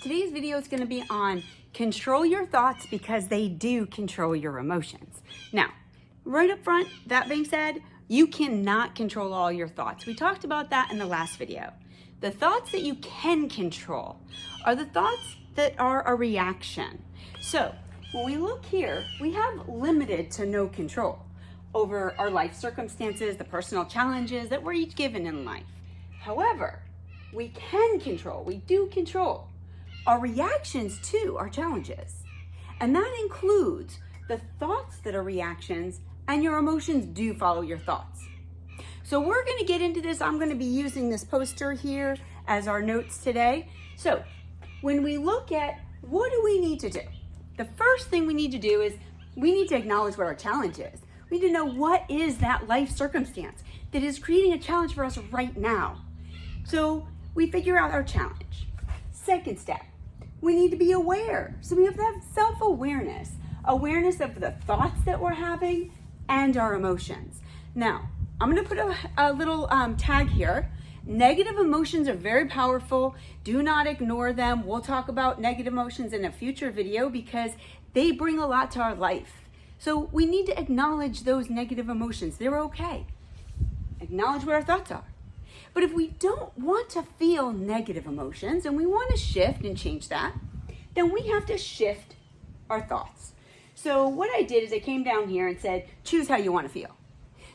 Today's video is going to be on control your thoughts because they do control your emotions. Now, right up front, that being said, you cannot control all your thoughts. We talked about that in the last video. The thoughts that you can control are the thoughts that are a reaction. So when we look here, we have limited to no control over our life circumstances, the personal challenges that we're each given in life. However, we do control our reactions to our challenges. And that includes the thoughts that are reactions, and your emotions do follow your thoughts. So we're going to get into this. I'm going to be using this poster here as our notes today. So when we look at what do we need to do? The first thing we need to do is we need to acknowledge what our challenge is. We need to know what is that life circumstance that is creating a challenge for us right now. So we figure out our challenge. Second step, we need to be aware. So we have to have self-awareness, awareness of the thoughts that we're having and our emotions. Now, I'm going to put a little tag here. Negative emotions are very powerful. Do not ignore them. We'll talk about negative emotions in a future video because they bring a lot to our life. So we need to acknowledge those negative emotions. They're okay. Acknowledge what our thoughts are. But if we don't want to feel negative emotions and we want to shift and change that, then we have to shift our thoughts. So what I did is I came down here and said, choose how you want to feel.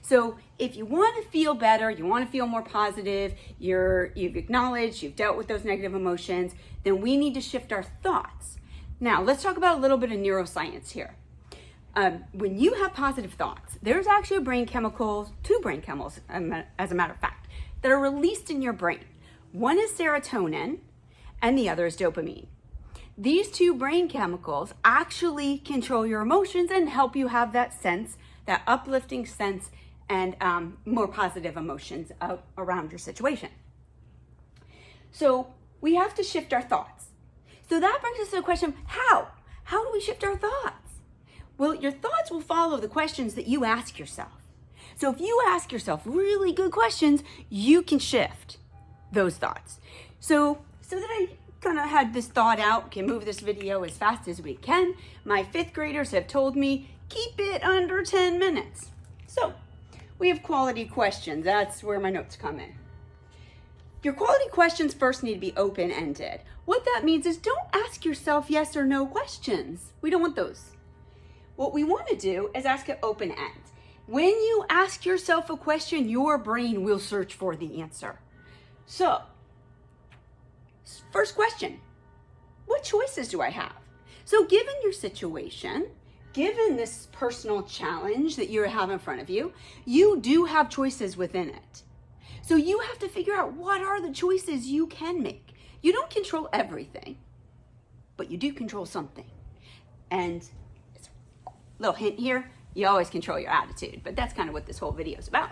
So if you want to feel better, you want to feel more positive, you've acknowledged, you've dealt with those negative emotions, then we need to shift our thoughts. Now, let's talk about a little bit of neuroscience here. When you have positive thoughts, there's actually two brain chemicals, as a matter of fact, that are released in your brain. One is serotonin and the other is dopamine. These two brain chemicals actually control your emotions and help you have that sense, that uplifting sense and more positive emotions around your situation. So we have to shift our thoughts. So that brings us to the question, how? How do we shift our thoughts? Well, your thoughts will follow the questions that you ask yourself. So if you ask yourself really good questions, you can shift those thoughts. So that I kind of had this thought out, can move this video as fast as we can. My 5th graders have told me, keep it under 10 minutes. So we have quality questions. That's where my notes come in. Your quality questions first need to be open-ended. What that means is don't ask yourself yes or no questions. We don't want those. What we want to do is ask it open-end. When you ask yourself a question, your brain will search for the answer. So, first question, what choices do I have? So given your situation, given this personal challenge that you have in front of you, you do have choices within it. So you have to figure out what are the choices you can make. You don't control everything, but you do control something. And a little hint here, you always control your attitude, but that's kind of what this whole video is about.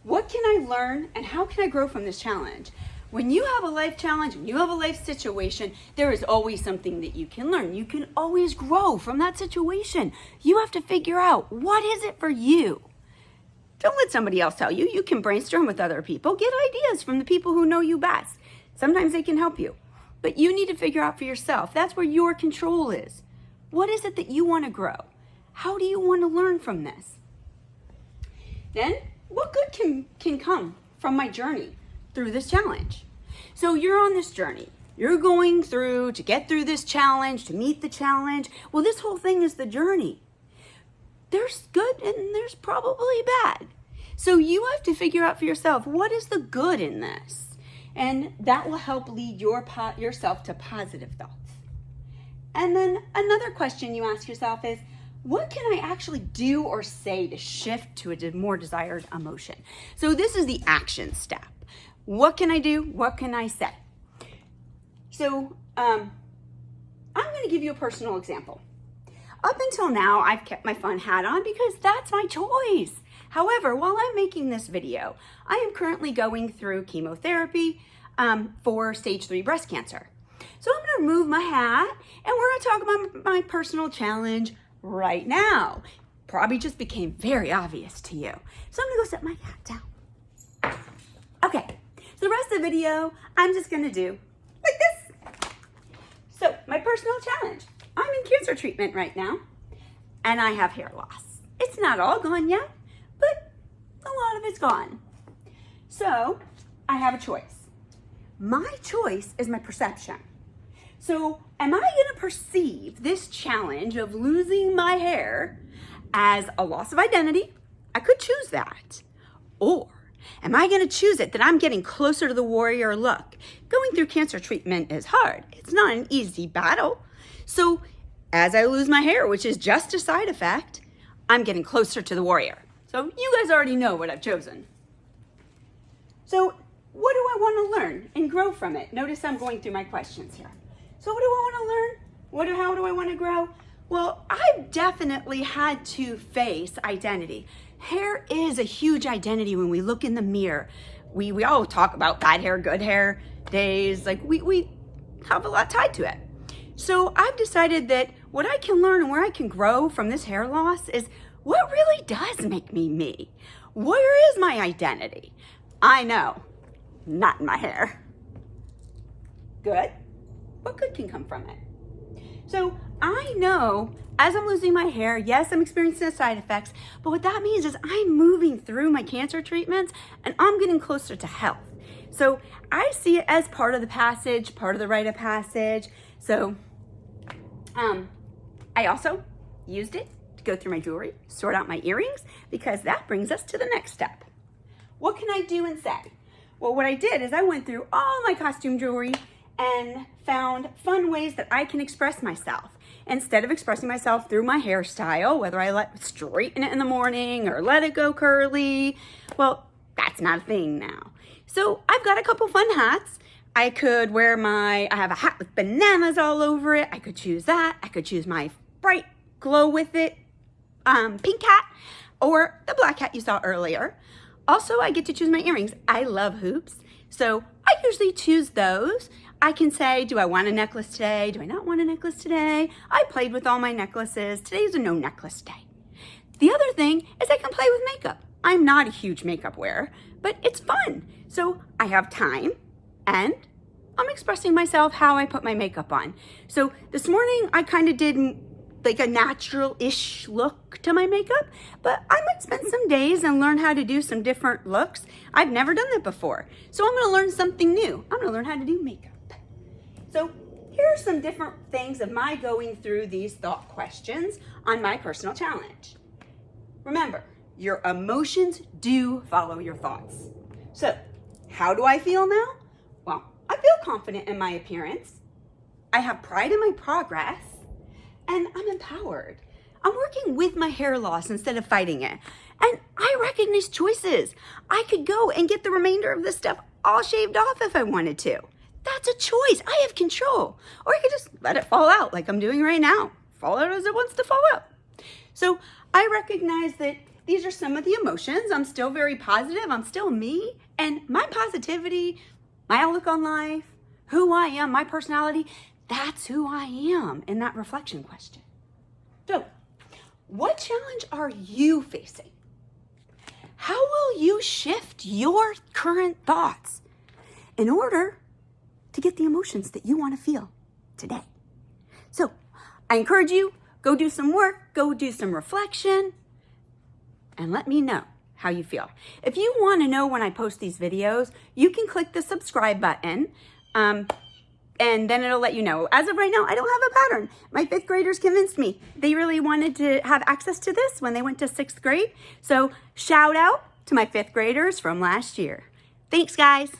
What can I learn and how can I grow from this challenge? When you have a life challenge, when you have a life situation, there is always something that you can learn. You can always grow from that situation. You have to figure out, what is it for you? Don't let somebody else tell you. You can brainstorm with other people. Get ideas from the people who know you best. Sometimes they can help you, but you need to figure out for yourself. That's where your control is. What is it that you want to grow? How do you want to learn from this? Then, what good can come from my journey through this challenge? So you're on this journey. You're going through to get through this challenge, to meet the challenge. Well, this whole thing is the journey. There's good and there's probably bad. So you have to figure out for yourself, what is the good in this? And that will help lead yourself to positive thoughts. And then another question you ask yourself is, what can I actually do or say to shift to a more desired emotion? So this is the action step. What can I do? What can I say? So I'm going to give you a personal example. Up until now, I've kept my fun hat on because that's my choice. However, while I'm making this video, I am currently going through chemotherapy for stage 3 breast cancer. So I'm going to remove my hat and we're going to talk about my personal challenge right now. Probably just became very obvious to you. So I'm going to go set my hat down. Okay, so the rest of the video, I'm just going to do like this So my personal challenge, I'm in cancer treatment right now and I have hair loss. It's not all gone yet, but a lot of it's gone. So I have a choice. My choice is my perception. So am I going to perceive this challenge of losing my hair as a loss of identity? I could choose that. Or am I going to choose it that I'm getting closer to the warrior look? Going through cancer treatment is hard. It's not an easy battle. So as I lose my hair, which is just a side effect, I'm getting closer to the warrior. So you guys already know what I've chosen. So what do I want to learn and grow from it? Notice I'm going through my questions here. So what do I want to learn? How do I want to grow? Well, I've definitely had to face identity. Hair is a huge identity when we look in the mirror. We all talk about bad hair, good hair days. Like we have a lot tied to it. So I've decided that what I can learn and where I can grow from this hair loss is what really does make me me. Where is my identity? I know, not in my hair. Good. What good can come from it? So I know as I'm losing my hair, yes, I'm experiencing the side effects, but what that means is I'm moving through my cancer treatments and I'm getting closer to health. So I see it as part of the passage, part of the rite of passage. So I also used it to go through my jewelry, sort out my earrings, because that brings us to the next step. What can I do and say? Well, what I did is I went through all my costume jewelry and found fun ways that I can express myself. Instead of expressing myself through my hairstyle, whether I straighten it in the morning or let it go curly, well, that's not a thing now. So I've got a couple fun hats. I could wear I have a hat with bananas all over it. I could choose that. I could choose my bright glow with it pink hat or the black hat you saw earlier. Also, I get to choose my earrings. I love hoops, so I usually choose those. I can say, do I want a necklace today? Do I not want a necklace today? I played with all my necklaces. Today's a no necklace day. The other thing is I can play with makeup. I'm not a huge makeup wearer, but it's fun. So I have time and I'm expressing myself how I put my makeup on. So this morning I kind of did like a natural-ish look to my makeup, but I might spend some days and learn how to do some different looks. I've never done that before. So I'm gonna learn something new. I'm gonna learn how to do makeup. So here are some different things of my going through these thought questions on my personal challenge. Remember, your emotions do follow your thoughts. So how do I feel now? Well, I feel confident in my appearance. I have pride in my progress. And I'm empowered. I'm working with my hair loss instead of fighting it. And I recognize choices. I could go and get the remainder of this stuff all shaved off if I wanted to. That's a choice. I have control. Or I could just let it fall out like I'm doing right now. Fall out as it wants to fall out. So I recognize that these are some of the emotions. I'm still very positive. I'm still me. And my positivity, my outlook on life, who I am, my personality, that's who I am in that reflection question. So, what challenge are you facing? How will you shift your current thoughts in order to get the emotions that you want to feel today? So, I encourage you, go do some work, go do some reflection, and let me know how you feel. If you want to know when I post these videos, you can click the subscribe button. And then it'll let you know. As of right now, I don't have a pattern. My 5th graders convinced me. They really wanted to have access to this when they went to 6th grade. So shout out to my 5th graders from last year. Thanks, guys.